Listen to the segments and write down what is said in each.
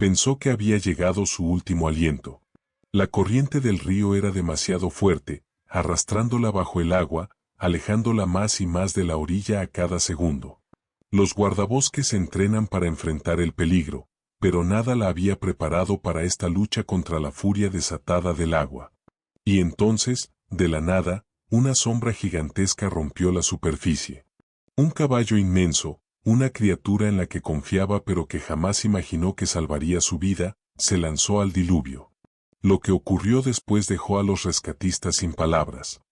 Pensó que había llegado su último aliento. La corriente del río era demasiado fuerte, arrastrándola bajo el agua, alejándola más y más de la orilla a cada segundo. Los guardabosques se entrenan para enfrentar el peligro, pero nada la había preparado para esta lucha contra la furia desatada del agua. Y entonces, de la nada, una sombra gigantesca rompió la superficie. Un caballo inmenso, una criatura en la que confiaba pero que jamás imaginó que salvaría su vida, se lanzó al diluvio. Lo que ocurrió después dejó a los rescatistas sin palabras.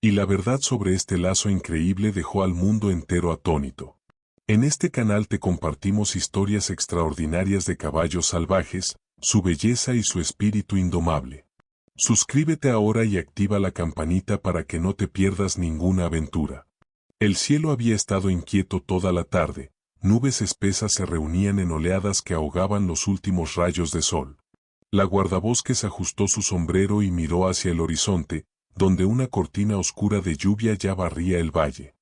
Y la verdad sobre este lazo increíble dejó al mundo entero atónito. En este canal te compartimos historias extraordinarias de caballos salvajes, su belleza y su espíritu indomable. Suscríbete ahora y activa la campanita para que no te pierdas ninguna aventura. El cielo había estado inquieto toda la tarde, nubes espesas se reunían en oleadas que ahogaban los últimos rayos de sol. La guardabosques ajustó su sombrero y miró hacia el horizonte, donde una cortina oscura de lluvia ya barría el valle.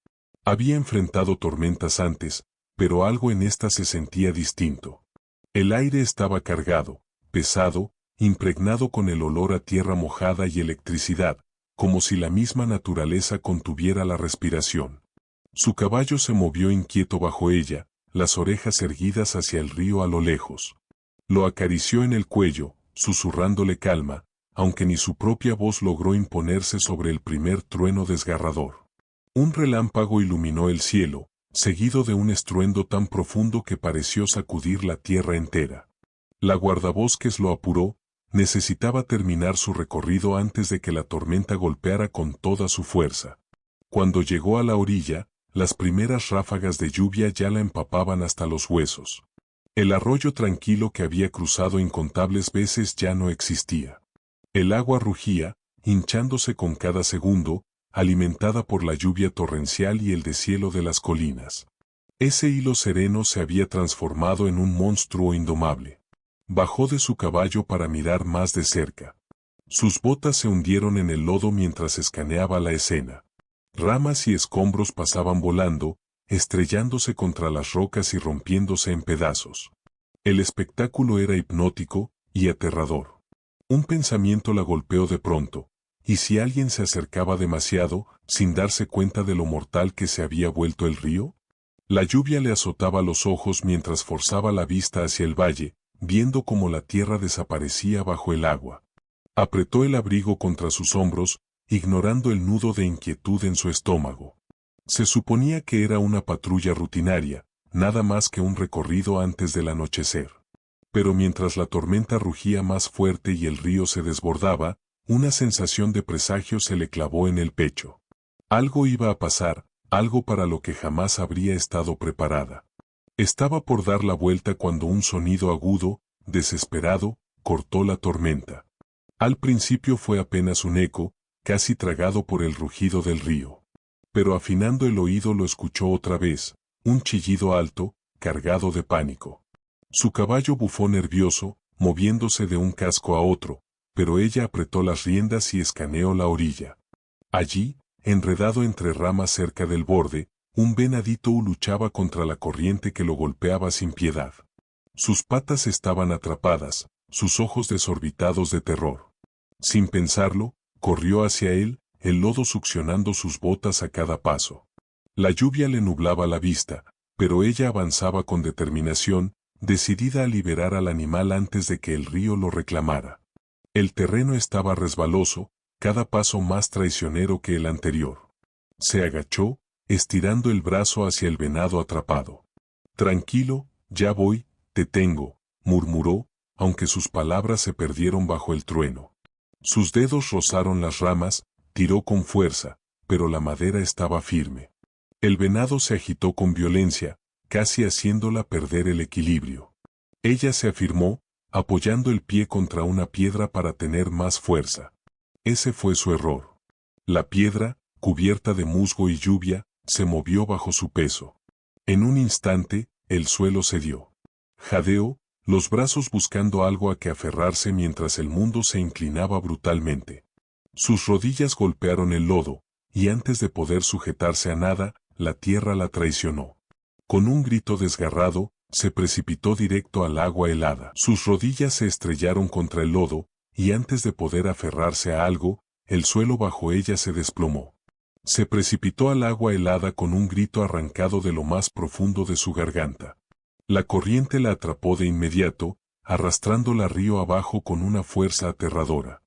Había enfrentado tormentas antes, pero algo en esta se sentía distinto. El aire estaba cargado, pesado, impregnado con el olor a tierra mojada y electricidad, como si la misma naturaleza contuviera la respiración. Su caballo se movió inquieto bajo ella, las orejas erguidas hacia el río a lo lejos. Lo acarició en el cuello, susurrándole calma, aunque ni su propia voz logró imponerse sobre el primer trueno desgarrador. Un relámpago iluminó el cielo, seguido de un estruendo tan profundo que pareció sacudir la tierra entera. La guardabosques lo apuró, necesitaba terminar su recorrido antes de que la tormenta golpeara con toda su fuerza. Cuando llegó a la orilla, las primeras ráfagas de lluvia ya la empapaban hasta los huesos. El arroyo tranquilo que había cruzado incontables veces ya no existía. El agua rugía, hinchándose con cada segundo, alimentada por la lluvia torrencial y el deshielo de las colinas. Ese hilo sereno se había transformado en un monstruo indomable. Bajó de su caballo para mirar más de cerca. Sus botas se hundieron en el lodo mientras escaneaba la escena. Ramas y escombros pasaban volando, estrellándose contra las rocas y rompiéndose en pedazos. El espectáculo era hipnótico y aterrador. Un pensamiento la golpeó de pronto. ¿Y si alguien se acercaba demasiado, sin darse cuenta de lo mortal que se había vuelto el río? La lluvia le azotaba los ojos mientras forzaba la vista hacia el valle, viendo cómo la tierra desaparecía bajo el agua. Apretó el abrigo contra sus hombros, ignorando el nudo de inquietud en su estómago. Se suponía que era una patrulla rutinaria, nada más que un recorrido antes del anochecer. Pero mientras la tormenta rugía más fuerte y el río se desbordaba, una sensación de presagio se le clavó en el pecho. Algo iba a pasar, algo para lo que jamás habría estado preparada. Estaba por dar la vuelta cuando un sonido agudo, desesperado, cortó la tormenta. Al principio fue apenas un eco, casi tragado por el rugido del río. Pero afinando el oído lo escuchó otra vez, un chillido alto, cargado de pánico. Su caballo bufó nervioso, moviéndose de un casco a otro, pero ella apretó las riendas y escaneó la orilla. Allí, enredado entre ramas cerca del borde, un venadito luchaba contra la corriente que lo golpeaba sin piedad. Sus patas estaban atrapadas, sus ojos desorbitados de terror. Sin pensarlo, corrió hacia él, el lodo succionando sus botas a cada paso. La lluvia le nublaba la vista, pero ella avanzaba con determinación, decidida a liberar al animal antes de que el río lo reclamara. El terreno estaba resbaloso, cada paso más traicionero que el anterior. Se agachó, estirando el brazo hacia el venado atrapado. «Tranquilo, ya voy, te tengo», murmuró, aunque sus palabras se perdieron bajo el trueno. Sus dedos rozaron las ramas, tiró con fuerza, pero la madera estaba firme. El venado se agitó con violencia, casi haciéndola perder el equilibrio. Ella se afirmó, apoyando el pie contra una piedra para tener más fuerza. Ese fue su error. La piedra, cubierta de musgo y lluvia, se movió bajo su peso. En un instante, el suelo cedió. Jadeó, los brazos buscando algo a que aferrarse mientras el mundo se inclinaba brutalmente. Sus rodillas golpearon el lodo, y antes de poder sujetarse a nada, la tierra la traicionó. Con un grito desgarrado, Se precipitó directo al agua helada. Sus rodillas se estrellaron contra el lodo, y antes de poder aferrarse a algo, el suelo bajo ella se desplomó. Se precipitó al agua helada con un grito arrancado de lo más profundo de su garganta. La corriente la atrapó de inmediato, arrastrándola río abajo con una fuerza aterradora.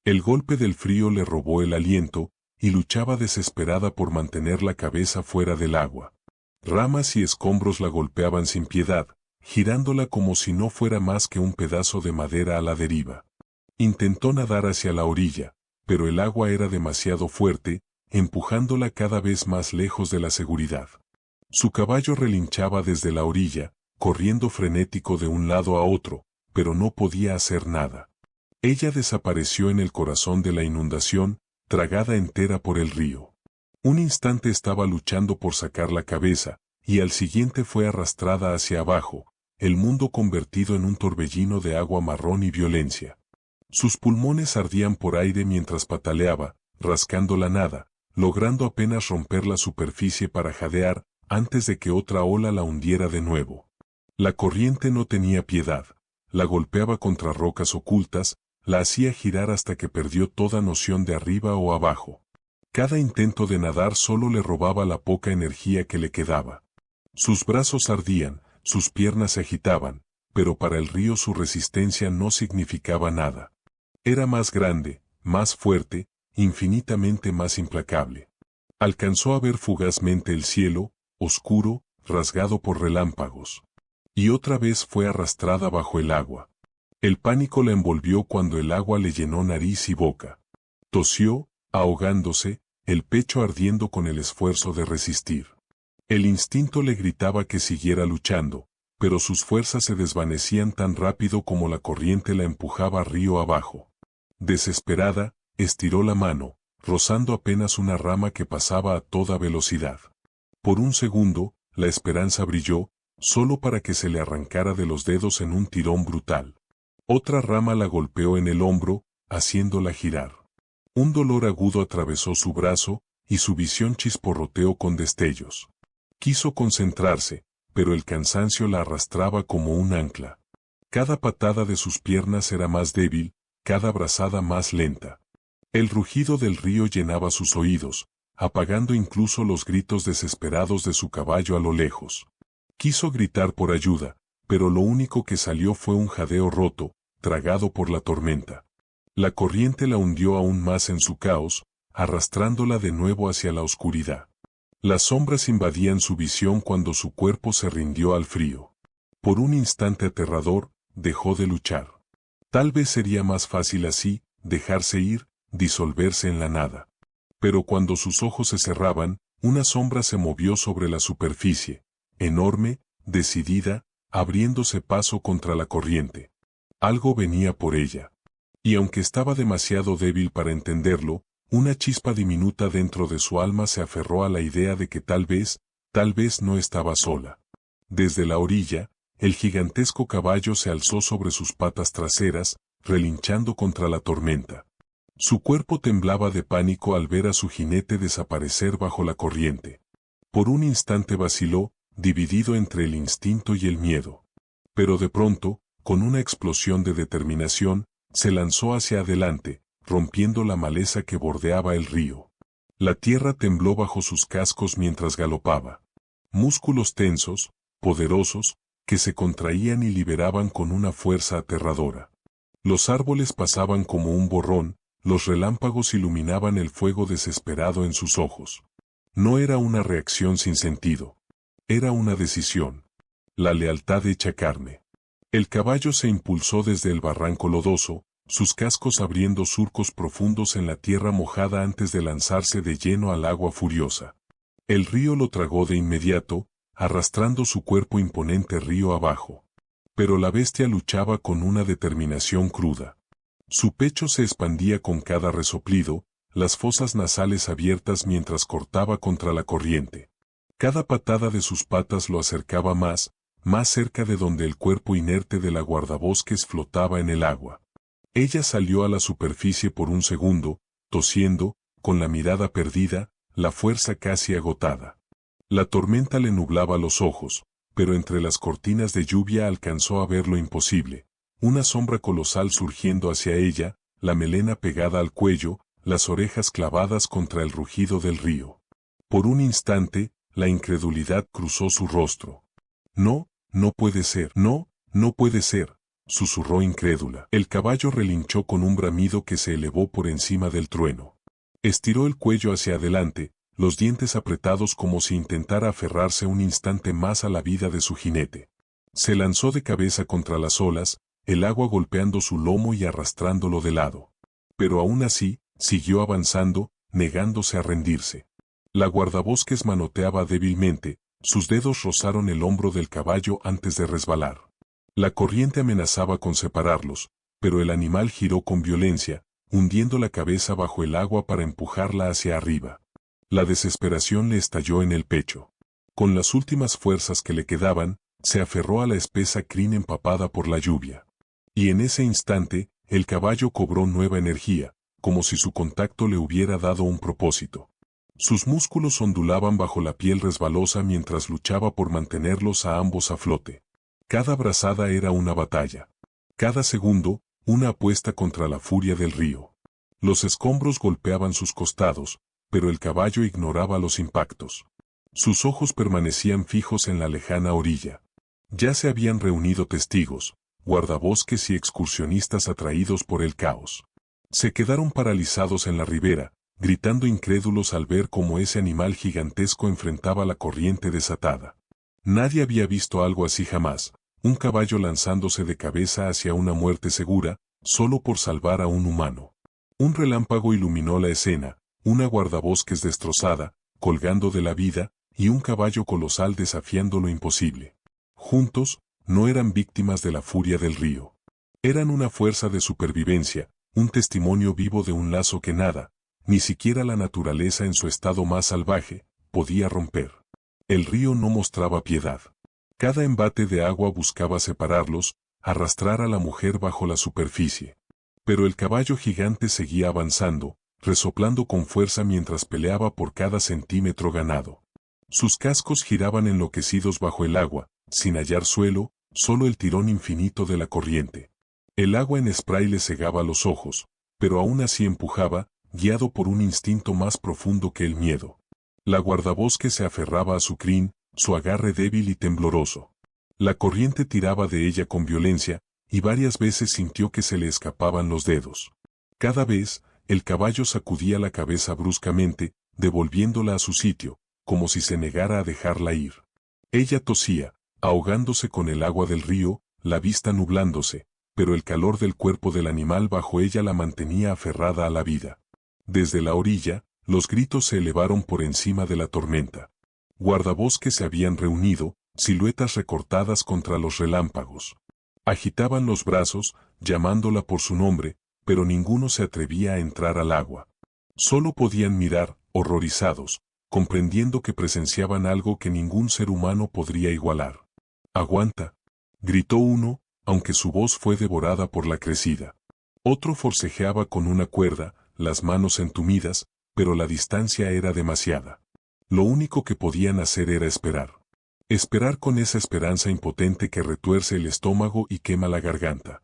El golpe del frío le robó el aliento, y luchaba desesperada por mantener la cabeza fuera del agua. Ramas y escombros la golpeaban sin piedad, girándola como si no fuera más que un pedazo de madera a la deriva. Intentó nadar hacia la orilla, pero el agua era demasiado fuerte, empujándola cada vez más lejos de la seguridad. Su caballo relinchaba desde la orilla, corriendo frenético de un lado a otro, pero no podía hacer nada. Ella desapareció en el corazón de la inundación, tragada entera por el río. Un instante estaba luchando por sacar la cabeza, y al siguiente fue arrastrada hacia abajo, el mundo convertido en un torbellino de agua marrón y violencia. Sus pulmones ardían por aire mientras pataleaba, rascando la nada, logrando apenas romper la superficie para jadear, antes de que otra ola la hundiera de nuevo. La corriente no tenía piedad, la golpeaba contra rocas ocultas, la hacía girar hasta que perdió toda noción de arriba o abajo. Cada intento de nadar solo le robaba la poca energía que le quedaba. Sus brazos ardían, sus piernas se agitaban, pero para el río su resistencia no significaba nada. Era más grande, más fuerte, infinitamente más implacable. Alcanzó a ver fugazmente el cielo, oscuro, rasgado por relámpagos. Y otra vez fue arrastrada bajo el agua. El pánico la envolvió cuando el agua le llenó nariz y boca. Tosió, ahogándose, el pecho ardiendo con el esfuerzo de resistir. El instinto le gritaba que siguiera luchando, pero sus fuerzas se desvanecían tan rápido como la corriente la empujaba río abajo. Desesperada, estiró la mano, rozando apenas una rama que pasaba a toda velocidad. Por un segundo, la esperanza brilló, solo para que se le arrancara de los dedos en un tirón brutal. Otra rama la golpeó en el hombro, haciéndola girar. Un dolor agudo atravesó su brazo, y su visión chisporroteó con destellos. Quiso concentrarse, pero el cansancio la arrastraba como un ancla. Cada patada de sus piernas era más débil, cada brazada más lenta. El rugido del río llenaba sus oídos, apagando incluso los gritos desesperados de su caballo a lo lejos. Quiso gritar por ayuda, pero lo único que salió fue un jadeo roto, tragado por la tormenta. La corriente la hundió aún más en su caos, arrastrándola de nuevo hacia la oscuridad. Las sombras invadían su visión cuando su cuerpo se rindió al frío. Por un instante aterrador, dejó de luchar. Tal vez sería más fácil así, dejarse ir, disolverse en la nada. Pero cuando sus ojos se cerraban, una sombra se movió sobre la superficie, enorme, decidida, abriéndose paso contra la corriente. Algo venía por ella. Y aunque estaba demasiado débil para entenderlo, una chispa diminuta dentro de su alma se aferró a la idea de que tal vez no estaba sola. Desde la orilla, el gigantesco caballo se alzó sobre sus patas traseras, relinchando contra la tormenta. Su cuerpo temblaba de pánico al ver a su jinete desaparecer bajo la corriente. Por un instante vaciló, dividido entre el instinto y el miedo. Pero de pronto, con una explosión de determinación, se lanzó hacia adelante, rompiendo la maleza que bordeaba el río. La tierra tembló bajo sus cascos mientras galopaba. Músculos tensos, poderosos, que se contraían y liberaban con una fuerza aterradora. Los árboles pasaban como un borrón, los relámpagos iluminaban el fuego desesperado en sus ojos. No era una reacción sin sentido. Era una decisión. La lealtad hecha carne. El caballo se impulsó desde el barranco lodoso, sus cascos abriendo surcos profundos en la tierra mojada antes de lanzarse de lleno al agua furiosa. El río lo tragó de inmediato, arrastrando su cuerpo imponente río abajo. Pero la bestia luchaba con una determinación cruda. Su pecho se expandía con cada resoplido, las fosas nasales abiertas mientras cortaba contra la corriente. Cada patada de sus patas lo acercaba más cerca de donde el cuerpo inerte de la guardabosques flotaba en el agua. Ella salió a la superficie por un segundo, tosiendo, con la mirada perdida, la fuerza casi agotada. La tormenta le nublaba los ojos, pero entre las cortinas de lluvia alcanzó a ver lo imposible. Una sombra colosal surgiendo hacia ella, la melena pegada al cuello, las orejas clavadas contra el rugido del río. Por un instante, la incredulidad cruzó su rostro. No, no puede ser, no, no puede ser, susurró incrédula. El caballo relinchó con un bramido que se elevó por encima del trueno. Estiró el cuello hacia adelante, los dientes apretados como si intentara aferrarse un instante más a la vida de su jinete. Se lanzó de cabeza contra las olas, el agua golpeando su lomo y arrastrándolo de lado. Pero aún así, siguió avanzando, negándose a rendirse. La guardabosques manoteaba débilmente, sus dedos rozaron el hombro del caballo antes de resbalar. La corriente amenazaba con separarlos, pero el animal giró con violencia, hundiendo la cabeza bajo el agua para empujarla hacia arriba. La desesperación le estalló en el pecho. Con las últimas fuerzas que le quedaban, se aferró a la espesa crin empapada por la lluvia. Y en ese instante, el caballo cobró nueva energía, como si su contacto le hubiera dado un propósito. Sus músculos ondulaban bajo la piel resbalosa mientras luchaba por mantenerlos a ambos a flote. Cada brazada era una batalla. Cada segundo, una apuesta contra la furia del río. Los escombros golpeaban sus costados, pero el caballo ignoraba los impactos. Sus ojos permanecían fijos en la lejana orilla. Ya se habían reunido testigos, guardabosques y excursionistas atraídos por el caos. Se quedaron paralizados en la ribera, gritando incrédulos al ver cómo ese animal gigantesco enfrentaba la corriente desatada. Nadie había visto algo así jamás, un caballo lanzándose de cabeza hacia una muerte segura, solo por salvar a un humano. Un relámpago iluminó la escena, una guardabosques destrozada, colgando de la vida, y un caballo colosal desafiando lo imposible. Juntos, no eran víctimas de la furia del río. Eran una fuerza de supervivencia, un testimonio vivo de un lazo que nada, ni siquiera la naturaleza en su estado más salvaje, podía romper. El río no mostraba piedad. Cada embate de agua buscaba separarlos, arrastrar a la mujer bajo la superficie. Pero el caballo gigante seguía avanzando, resoplando con fuerza mientras peleaba por cada centímetro ganado. Sus cascos giraban enloquecidos bajo el agua, sin hallar suelo, solo el tirón infinito de la corriente. El agua en spray le cegaba los ojos, pero aún así empujaba, guiado por un instinto más profundo que el miedo. La guardabosque se aferraba a su crin, su agarre débil y tembloroso. La corriente tiraba de ella con violencia, y varias veces sintió que se le escapaban los dedos. Cada vez, el caballo sacudía la cabeza bruscamente, devolviéndola a su sitio, como si se negara a dejarla ir. Ella tosía, ahogándose con el agua del río, la vista nublándose, pero el calor del cuerpo del animal bajo ella la mantenía aferrada a la vida. Desde la orilla, los gritos se elevaron por encima de la tormenta. Guardabosques se habían reunido, siluetas recortadas contra los relámpagos. Agitaban los brazos, llamándola por su nombre, pero ninguno se atrevía a entrar al agua. Solo podían mirar, horrorizados, comprendiendo que presenciaban algo que ningún ser humano podría igualar. «¡Aguanta!», gritó uno, aunque su voz fue devorada por la crecida. Otro forcejeaba con una cuerda, las manos entumidas, pero la distancia era demasiada. Lo único que podían hacer era esperar. Esperar con esa esperanza impotente que retuerce el estómago y quema la garganta.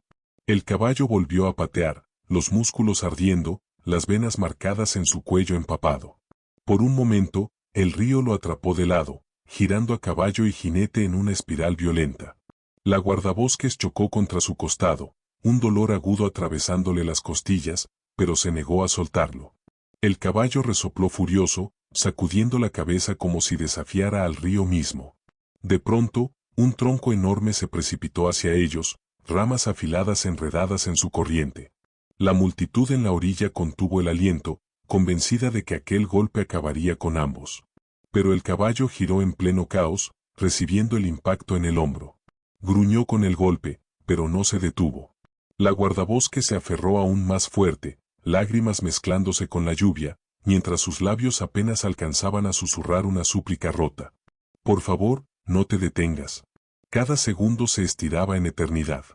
El caballo volvió a patear, los músculos ardiendo, las venas marcadas en su cuello empapado. Por un momento, el río lo atrapó de lado, girando a caballo y jinete en una espiral violenta. La guardabosques chocó contra su costado, un dolor agudo atravesándole las costillas, pero se negó a soltarlo. El caballo resopló furioso, sacudiendo la cabeza como si desafiara al río mismo. De pronto, un tronco enorme se precipitó hacia ellos, ramas afiladas enredadas en su corriente. La multitud en la orilla contuvo el aliento, convencida de que aquel golpe acabaría con ambos. Pero el caballo giró en pleno caos, recibiendo el impacto en el hombro. Gruñó con el golpe, pero no se detuvo. La guardabosques se aferró aún más fuerte, lágrimas mezclándose con la lluvia, mientras sus labios apenas alcanzaban a susurrar una súplica rota. «Por favor, no te detengas». Cada segundo se estiraba en eternidad.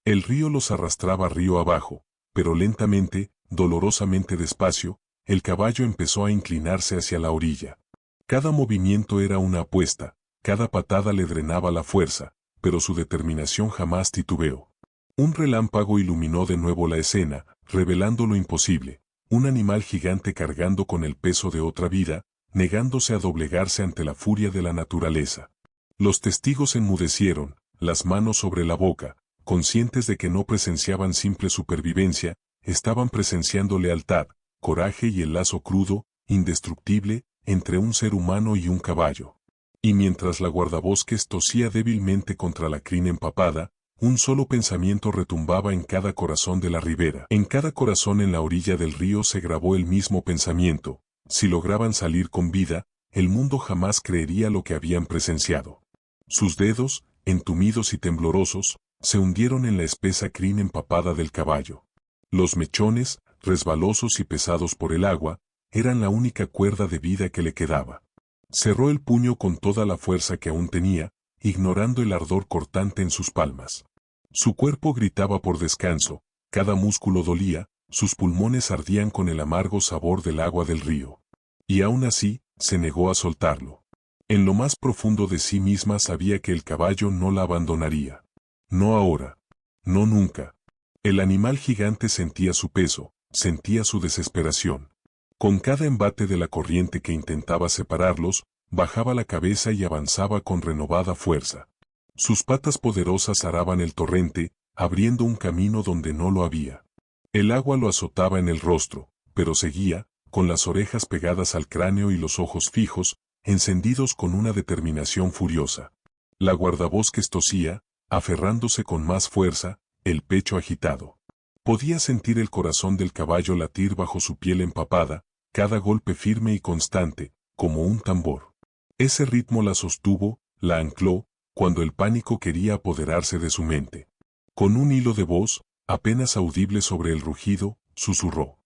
El río los arrastraba río abajo, pero lentamente, dolorosamente despacio, el caballo empezó a inclinarse hacia la orilla. Cada movimiento era una apuesta, cada patada le drenaba la fuerza, pero su determinación jamás titubeó. Un relámpago iluminó de nuevo la escena, revelando lo imposible, un animal gigante cargando con el peso de otra vida, negándose a doblegarse ante la furia de la naturaleza. Los testigos enmudecieron, las manos sobre la boca, conscientes de que no presenciaban simple supervivencia, estaban presenciando lealtad, coraje y el lazo crudo, indestructible, entre un ser humano y un caballo. Y mientras la guardabosques tosía débilmente contra la crin empapada, un solo pensamiento retumbaba en cada corazón de la ribera. En cada corazón en la orilla del río se grabó el mismo pensamiento: si lograban salir con vida, el mundo jamás creería lo que habían presenciado. Sus dedos, entumidos y temblorosos, se hundieron en la espesa crin empapada del caballo. Los mechones, resbalosos y pesados por el agua, eran la única cuerda de vida que le quedaba. Cerró el puño con toda la fuerza que aún tenía, ignorando el ardor cortante en sus palmas. Su cuerpo gritaba por descanso, cada músculo dolía, sus pulmones ardían con el amargo sabor del agua del río. Y aún así, se negó a soltarlo. En lo más profundo de sí misma sabía que el caballo no la abandonaría. No ahora. No nunca. El animal gigante sentía su peso, sentía su desesperación. Con cada embate de la corriente que intentaba separarlos, bajaba la cabeza y avanzaba con renovada fuerza. Sus patas poderosas araban el torrente, abriendo un camino donde no lo había. El agua lo azotaba en el rostro, pero seguía, con las orejas pegadas al cráneo y los ojos fijos, encendidos con una determinación furiosa. La guardabosques tosía, aferrándose con más fuerza, el pecho agitado. Podía sentir el corazón del caballo latir bajo su piel empapada, cada golpe firme y constante, como un tambor. Ese ritmo la sostuvo, la ancló, cuando el pánico quería apoderarse de su mente. Con un hilo de voz, apenas audible sobre el rugido, susurró: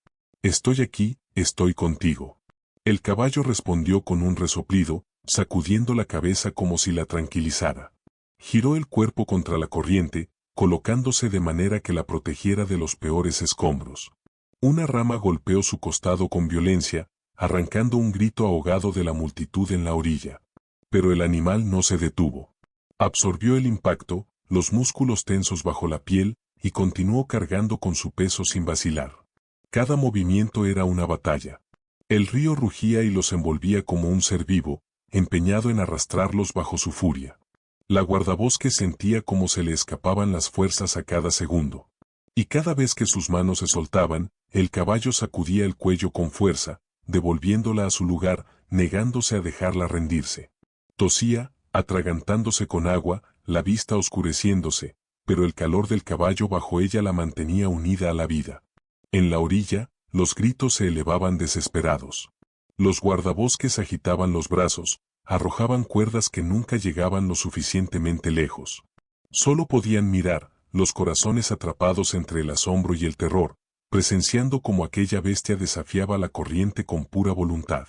«Estoy aquí, estoy contigo». El caballo respondió con un resoplido, sacudiendo la cabeza como si la tranquilizara. Giró el cuerpo contra la corriente, colocándose de manera que la protegiera de los peores escombros. Una rama golpeó su costado con violencia, arrancando un grito ahogado de la multitud en la orilla. Pero el animal no se detuvo. Absorbió el impacto, los músculos tensos bajo la piel, y continuó cargando con su peso sin vacilar. Cada movimiento era una batalla. El río rugía y los envolvía como un ser vivo, empeñado en arrastrarlos bajo su furia. La guardabosques sentía cómo se le escapaban las fuerzas a cada segundo. Y cada vez que sus manos se soltaban, el caballo sacudía el cuello con fuerza, devolviéndola a su lugar, negándose a dejarla rendirse. Tosía, atragantándose con agua, la vista oscureciéndose, pero el calor del caballo bajo ella la mantenía unida a la vida. En la orilla, los gritos se elevaban desesperados. Los guardabosques agitaban los brazos, arrojaban cuerdas que nunca llegaban lo suficientemente lejos. Solo podían mirar, los corazones atrapados entre el asombro y el terror, presenciando cómo aquella bestia desafiaba la corriente con pura voluntad.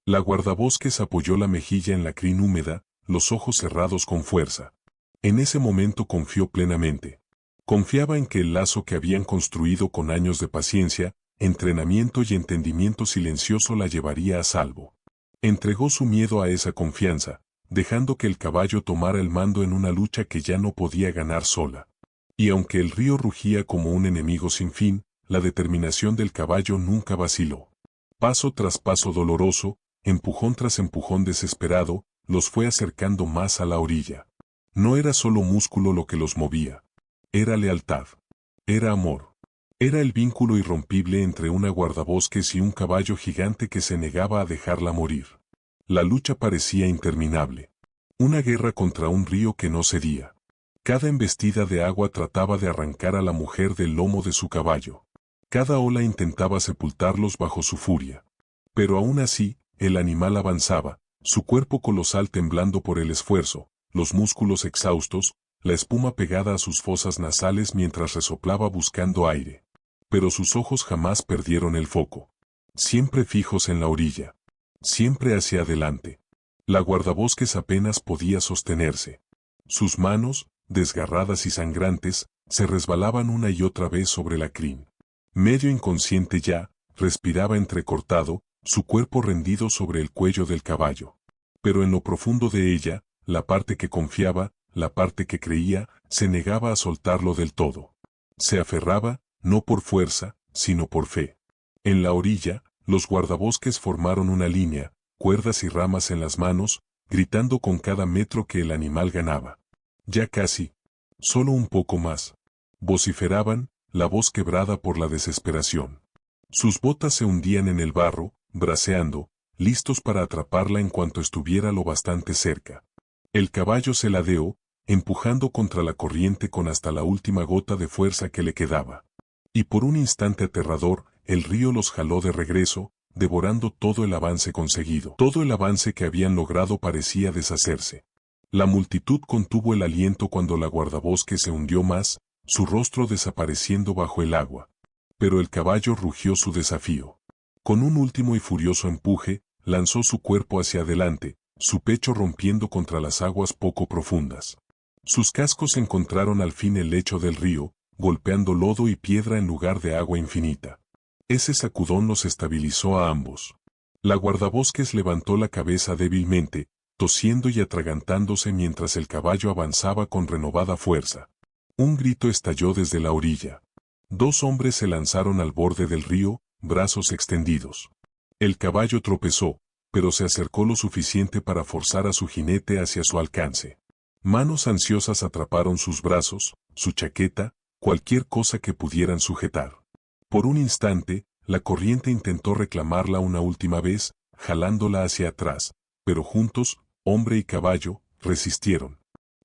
La guardabosques apoyó la mejilla en la crin húmeda, los ojos cerrados con fuerza. En ese momento confió plenamente. Confiaba en que el lazo que habían construido con años de paciencia, entrenamiento y entendimiento silencioso la llevaría a salvo. Entregó su miedo a esa confianza, dejando que el caballo tomara el mando en una lucha que ya no podía ganar sola. Y aunque el río rugía como un enemigo sin fin, la determinación del caballo nunca vaciló. Paso tras paso doloroso, empujón tras empujón desesperado, los fue acercando más a la orilla. No era solo músculo lo que los movía. Era lealtad. Era amor. Era el vínculo irrompible entre una guardabosques y un caballo gigante que se negaba a dejarla morir. La lucha parecía interminable. Una guerra contra un río que no cedía. Cada embestida de agua trataba de arrancar a la mujer del lomo de su caballo. Cada ola intentaba sepultarlos bajo su furia. Pero aún así, el animal avanzaba, su cuerpo colosal temblando por el esfuerzo, los músculos exhaustos, la espuma pegada a sus fosas nasales mientras resoplaba buscando aire. Pero sus ojos jamás perdieron el foco. Siempre fijos en la orilla. Siempre hacia adelante. La guardabosques apenas podía sostenerse. Sus manos, desgarradas y sangrantes, se resbalaban una y otra vez sobre la crin. Medio inconsciente ya, respiraba entrecortado, su cuerpo rendido sobre el cuello del caballo. Pero en lo profundo de ella, la parte que confiaba, la parte que creía, se negaba a soltarlo del todo. Se aferraba, no por fuerza, sino por fe. En la orilla, los guardabosques formaron una línea, cuerdas y ramas en las manos, gritando con cada metro que el animal ganaba. Ya casi. Solo un poco más. Vociferaban, la voz quebrada por la desesperación. Sus botas se hundían en el barro, braceando, listos para atraparla en cuanto estuviera lo bastante cerca. El caballo se ladeó, empujando contra la corriente con hasta la última gota de fuerza que le quedaba. Y por un instante aterrador, el río los jaló de regreso, devorando todo el avance conseguido. Todo el avance que habían logrado parecía deshacerse. La multitud contuvo el aliento cuando la guardabosques se hundió más, su rostro desapareciendo bajo el agua. Pero el caballo rugió su desafío. Con un último y furioso empuje, lanzó su cuerpo hacia adelante, su pecho rompiendo contra las aguas poco profundas. Sus cascos encontraron al fin el lecho del río, golpeando lodo y piedra en lugar de agua infinita. Ese sacudón los estabilizó a ambos. La guardabosques levantó la cabeza débilmente, tosiendo y atragantándose mientras el caballo avanzaba con renovada fuerza. Un grito estalló desde la orilla. Dos hombres se lanzaron al borde del río, brazos extendidos. El caballo tropezó, pero se acercó lo suficiente para forzar a su jinete hacia su alcance. Manos ansiosas atraparon sus brazos, su chaqueta, cualquier cosa que pudieran sujetar. Por un instante, la corriente intentó reclamarla una última vez, jalándola hacia atrás, pero juntos, hombre y caballo, resistieron.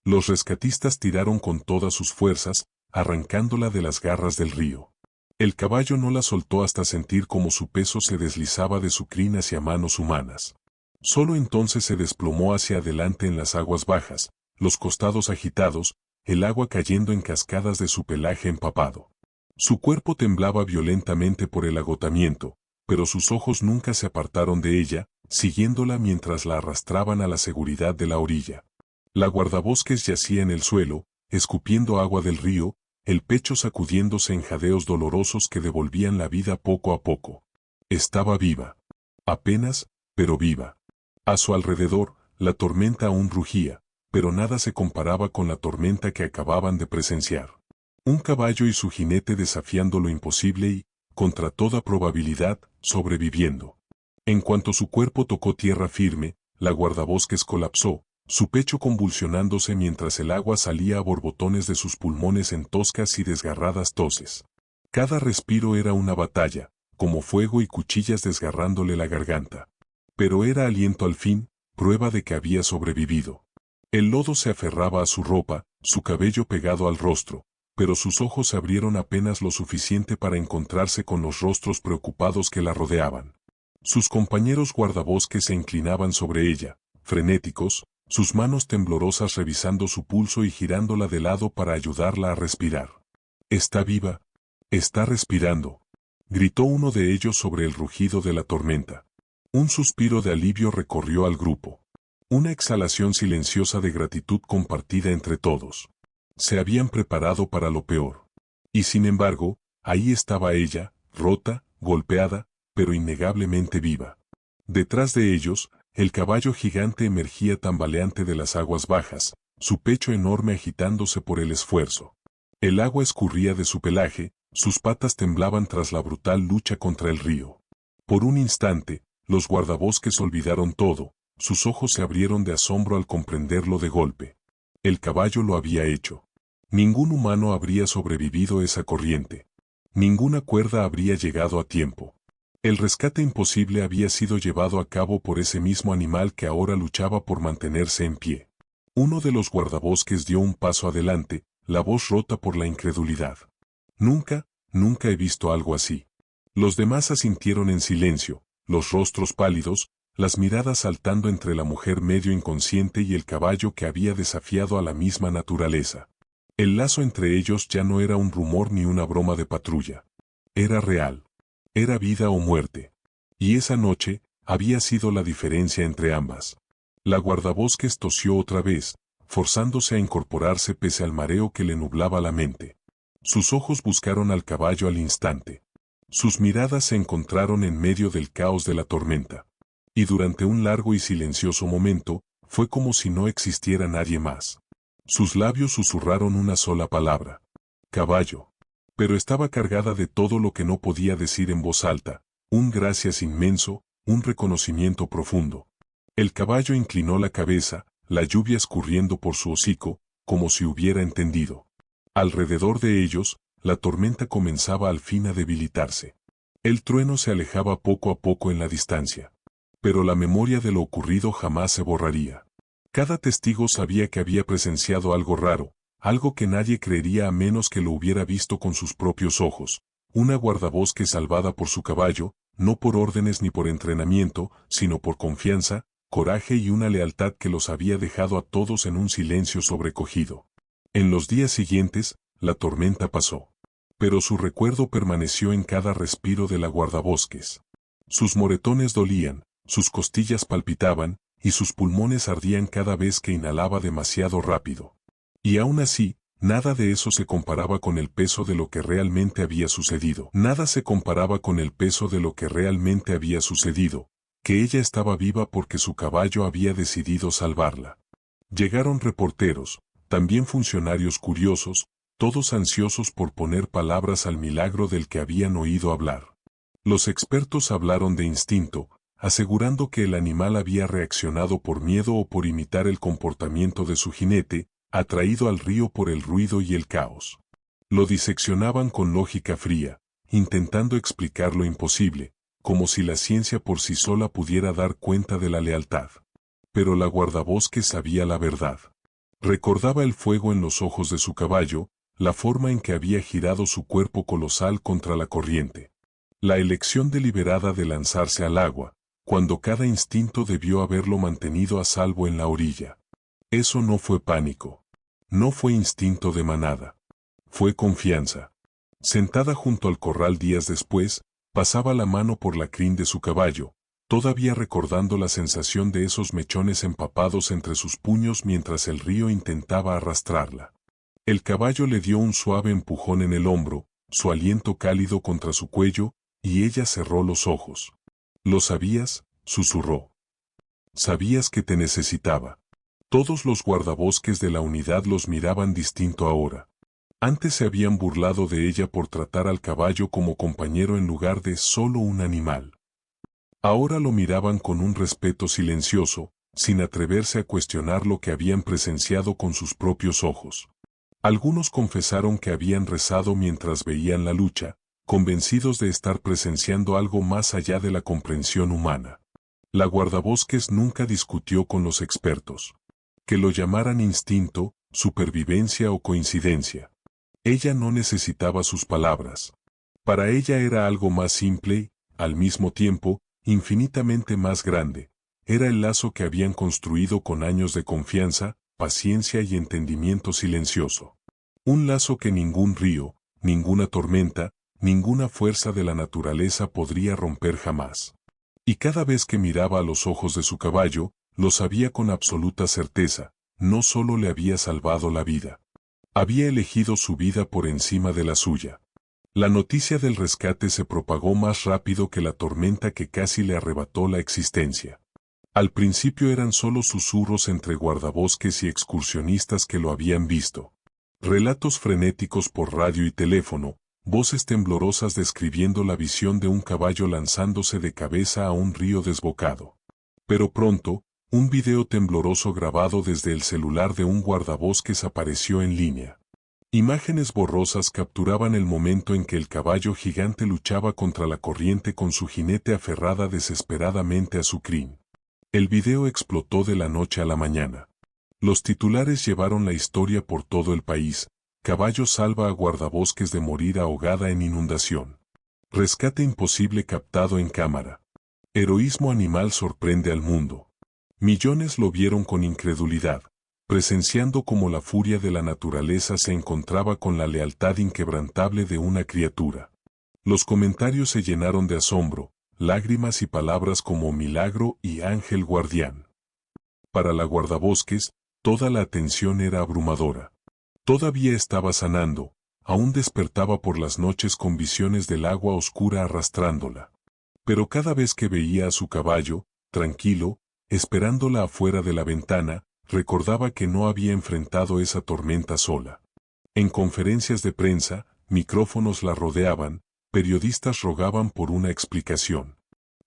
Los rescatistas tiraron con todas sus fuerzas, arrancándola de las garras del río. El caballo no la soltó hasta sentir como su peso se deslizaba de su crin hacia manos humanas. Solo entonces se desplomó hacia adelante en las aguas bajas, los costados agitados, el agua cayendo en cascadas de su pelaje empapado. Su cuerpo temblaba violentamente por el agotamiento, pero sus ojos nunca se apartaron de ella, siguiéndola mientras la arrastraban a la seguridad de la orilla. La guardabosques yacía en el suelo, escupiendo agua del río, el pecho sacudiéndose en jadeos dolorosos que devolvían la vida poco a poco. Estaba viva. Apenas, pero viva. A su alrededor, la tormenta aún rugía, pero nada se comparaba con la tormenta que acababan de presenciar. Un caballo y su jinete desafiando lo imposible y, contra toda probabilidad, sobreviviendo. En cuanto su cuerpo tocó tierra firme, la guardabosques colapsó, su pecho convulsionándose mientras el agua salía a borbotones de sus pulmones en toscas y desgarradas toses. Cada respiro era una batalla, como fuego y cuchillas desgarrándole la garganta. Pero era aliento al fin, prueba de que había sobrevivido. El lodo se aferraba a su ropa, su cabello pegado al rostro, pero sus ojos se abrieron apenas lo suficiente para encontrarse con los rostros preocupados que la rodeaban. Sus compañeros guardabosques se inclinaban sobre ella, frenéticos, sus manos temblorosas revisando su pulso y girándola de lado para ayudarla a respirar. «Está viva. Está respirando», gritó uno de ellos sobre el rugido de la tormenta. Un suspiro de alivio recorrió al grupo. Una exhalación silenciosa de gratitud compartida entre todos. Se habían preparado para lo peor. Y sin embargo, ahí estaba ella, rota, golpeada, pero innegablemente viva. Detrás de ellos, el caballo gigante emergía tambaleante de las aguas bajas, su pecho enorme agitándose por el esfuerzo. El agua escurría de su pelaje, sus patas temblaban tras la brutal lucha contra el río. Por un instante, los guardabosques olvidaron todo, sus ojos se abrieron de asombro al comprenderlo de golpe. El caballo lo había hecho. Ningún humano habría sobrevivido esa corriente. Ninguna cuerda habría llegado a tiempo. El rescate imposible había sido llevado a cabo por ese mismo animal que ahora luchaba por mantenerse en pie. Uno de los guardabosques dio un paso adelante, la voz rota por la incredulidad. Nunca he visto algo así. Los demás asintieron en silencio, los rostros pálidos, las miradas saltando entre la mujer medio inconsciente y el caballo que había desafiado a la misma naturaleza. El lazo entre ellos ya no era un rumor ni una broma de patrulla. Era real. Era vida o muerte. Y esa noche, había sido la diferencia entre ambas. La guardabosques tosió otra vez, forzándose a incorporarse pese al mareo que le nublaba la mente. Sus ojos buscaron al caballo al instante. Sus miradas se encontraron en medio del caos de la tormenta. Y durante un largo y silencioso momento, Fue como si no existiera nadie más. Sus labios susurraron una sola palabra: caballo. Pero estaba cargada de todo lo que no podía decir en voz alta: un gracias inmenso, un reconocimiento profundo. El caballo inclinó la cabeza, la lluvia escurriendo por su hocico, como si hubiera entendido. Alrededor de ellos, la tormenta comenzaba al fin a debilitarse. El trueno se alejaba poco a poco en la distancia. Pero la memoria de lo ocurrido jamás se borraría. Cada testigo sabía que había presenciado algo raro, algo que nadie creería a menos que lo hubiera visto con sus propios ojos: una guardabosques salvada por su caballo, no por órdenes ni por entrenamiento, sino por confianza, coraje y una lealtad que los había dejado a todos en un silencio sobrecogido. En los días siguientes, la tormenta pasó. Pero su recuerdo permaneció en cada respiro de la guardabosques. Sus moretones dolían, sus costillas palpitaban, y sus pulmones ardían cada vez que inhalaba demasiado rápido. Y aún así, nada de eso se comparaba con el peso de lo que realmente había sucedido. Nada se comparaba con el peso de lo que realmente había sucedido, que ella estaba viva porque su caballo había decidido salvarla. Llegaron reporteros, también funcionarios curiosos, todos ansiosos por poner palabras al milagro del que habían oído hablar. Los expertos hablaron de instinto, asegurando que el animal había reaccionado por miedo o por imitar el comportamiento de su jinete, atraído al río por el ruido y el caos. Lo diseccionaban con lógica fría, intentando explicar lo imposible, como si la ciencia por sí sola pudiera dar cuenta de la lealtad. Pero la guardabosques sabía la verdad. Recordaba el fuego en los ojos de su caballo, la forma en que había girado su cuerpo colosal contra la corriente. La elección deliberada de lanzarse al agua, cuando cada instinto debió haberlo mantenido a salvo en la orilla. Eso no fue pánico. No fue instinto de manada. Fue confianza. Sentada junto al corral días después, pasaba la mano por la crin de su caballo, todavía recordando la sensación de esos mechones empapados entre sus puños mientras el río intentaba arrastrarla. El caballo le dio un suave empujón en el hombro, su aliento cálido contra su cuello, y ella cerró los ojos. «¿Lo sabías?», susurró. «Sabías que te necesitaba». Todos los guardabosques de la unidad los miraban distinto ahora. Antes se habían burlado de ella por tratar al caballo como compañero en lugar de solo un animal. Ahora lo miraban con un respeto silencioso, sin atreverse a cuestionar lo que habían presenciado con sus propios ojos. Algunos confesaron que habían rezado mientras veían la lucha, convencidos de estar presenciando algo más allá de la comprensión humana. La guardabosques nunca discutió con los expertos. Que lo llamaran instinto, supervivencia o coincidencia. Ella no necesitaba sus palabras. Para ella era algo más simple y, al mismo tiempo, infinitamente más grande. Era el lazo que habían construido con años de confianza, paciencia y entendimiento silencioso. Un lazo que ningún río, ninguna tormenta, ninguna fuerza de la naturaleza podría romper jamás. Y cada vez que miraba a los ojos de su caballo, lo sabía con absoluta certeza: no solo le había salvado la vida. Había elegido su vida por encima de la suya. La noticia del rescate se propagó más rápido que la tormenta que casi le arrebató la existencia. Al principio eran solo susurros entre guardabosques y excursionistas que lo habían visto. Relatos frenéticos por radio y teléfono, voces temblorosas describiendo la visión de un caballo lanzándose de cabeza a un río desbocado. Pero pronto, un video tembloroso grabado desde el celular de un guardabosques apareció en línea. Imágenes borrosas capturaban el momento en que el caballo gigante luchaba contra la corriente con su jinete aferrada desesperadamente a su crin. El video explotó de la noche a la mañana. Los titulares llevaron la historia por todo el país: caballo salva a guardabosques de morir ahogada en inundación. Rescate imposible captado en cámara. Heroísmo animal sorprende al mundo. Millones lo vieron con incredulidad, presenciando cómo la furia de la naturaleza se encontraba con la lealtad inquebrantable de una criatura. Los comentarios se llenaron de asombro, lágrimas y palabras como milagro y ángel guardián. Para la guardabosques, toda la atención era abrumadora. Todavía estaba sanando, aún despertaba por las noches con visiones del agua oscura arrastrándola. Pero cada vez que veía a su caballo, tranquilo, esperándola afuera de la ventana, recordaba que no había enfrentado esa tormenta sola. En conferencias de prensa, micrófonos la rodeaban, periodistas rogaban por una explicación.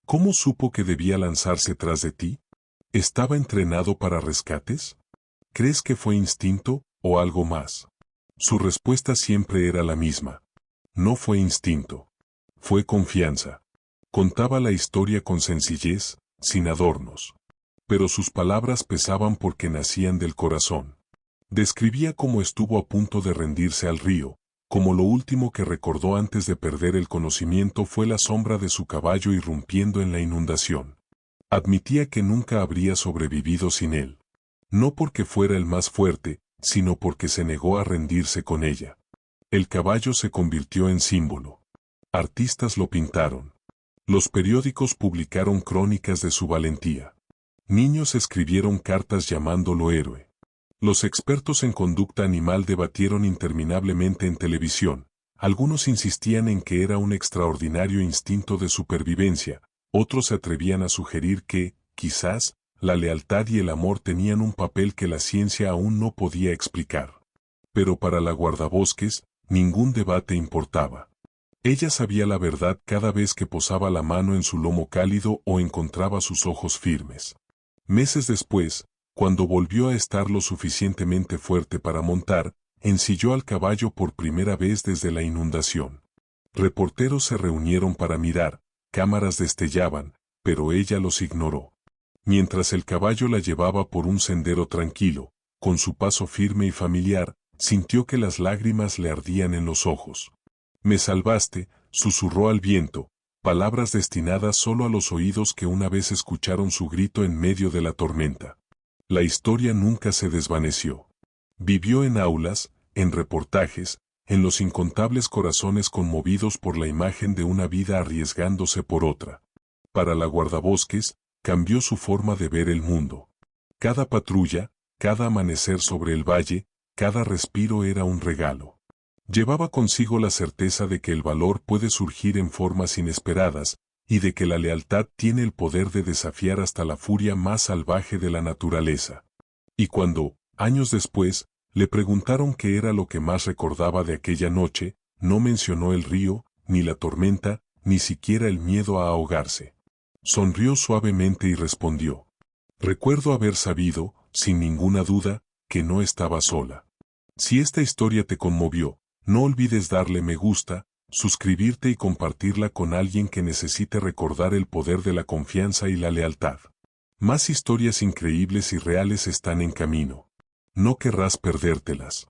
¿Cómo supo que debía lanzarse tras de ti? ¿Estaba entrenado para rescates? ¿Crees que fue instinto o algo más? Su respuesta siempre era la misma. No fue instinto. Fue confianza. Contaba la historia con sencillez, sin adornos. Pero sus palabras pesaban porque nacían del corazón. Describía cómo estuvo a punto de rendirse al río, como lo último que recordó antes de perder el conocimiento fue la sombra de su caballo irrumpiendo en la inundación. Admitía que nunca habría sobrevivido sin él. No porque fuera el más fuerte, sino porque se negó a rendirse con ella. El caballo se convirtió en símbolo. Artistas lo pintaron. Los periódicos publicaron crónicas de su valentía. Niños escribieron cartas llamándolo héroe. Los expertos en conducta animal debatieron interminablemente en televisión. Algunos insistían en que era un extraordinario instinto de supervivencia, otros se atrevían a sugerir que, quizás, la lealtad y el amor tenían un papel que la ciencia aún no podía explicar. Pero para la guardabosques, ningún debate importaba. Ella sabía la verdad cada vez que posaba la mano en su lomo cálido o encontraba sus ojos firmes. Meses después, cuando volvió a estar lo suficientemente fuerte para montar, ensilló al caballo por primera vez desde la inundación. Reporteros se reunieron para mirar, cámaras destellaban, pero ella los ignoró. Mientras el caballo la llevaba por un sendero tranquilo, con su paso firme y familiar, sintió que las lágrimas le ardían en los ojos. «Me salvaste», susurró al viento, palabras destinadas solo a los oídos que una vez escucharon su grito en medio de la tormenta. La historia nunca se desvaneció. Vivió en aulas, en reportajes, en los incontables corazones conmovidos por la imagen de una vida arriesgándose por otra. Para la guardabosques, cambió su forma de ver el mundo. Cada patrulla, cada amanecer sobre el valle, cada respiro era un regalo. Llevaba consigo la certeza de que el valor puede surgir en formas inesperadas, y de que la lealtad tiene el poder de desafiar hasta la furia más salvaje de la naturaleza. Y cuando, años después, le preguntaron qué era lo que más recordaba de aquella noche, no mencionó el río, ni la tormenta, ni siquiera el miedo a ahogarse. Sonrió suavemente y respondió: «Recuerdo haber sabido, sin ninguna duda, que no estaba sola». Si esta historia te conmovió, no olvides darle me gusta, suscribirte y compartirla con alguien que necesite recordar el poder de la confianza y la lealtad. Más historias increíbles y reales están en camino. No querrás perdértelas.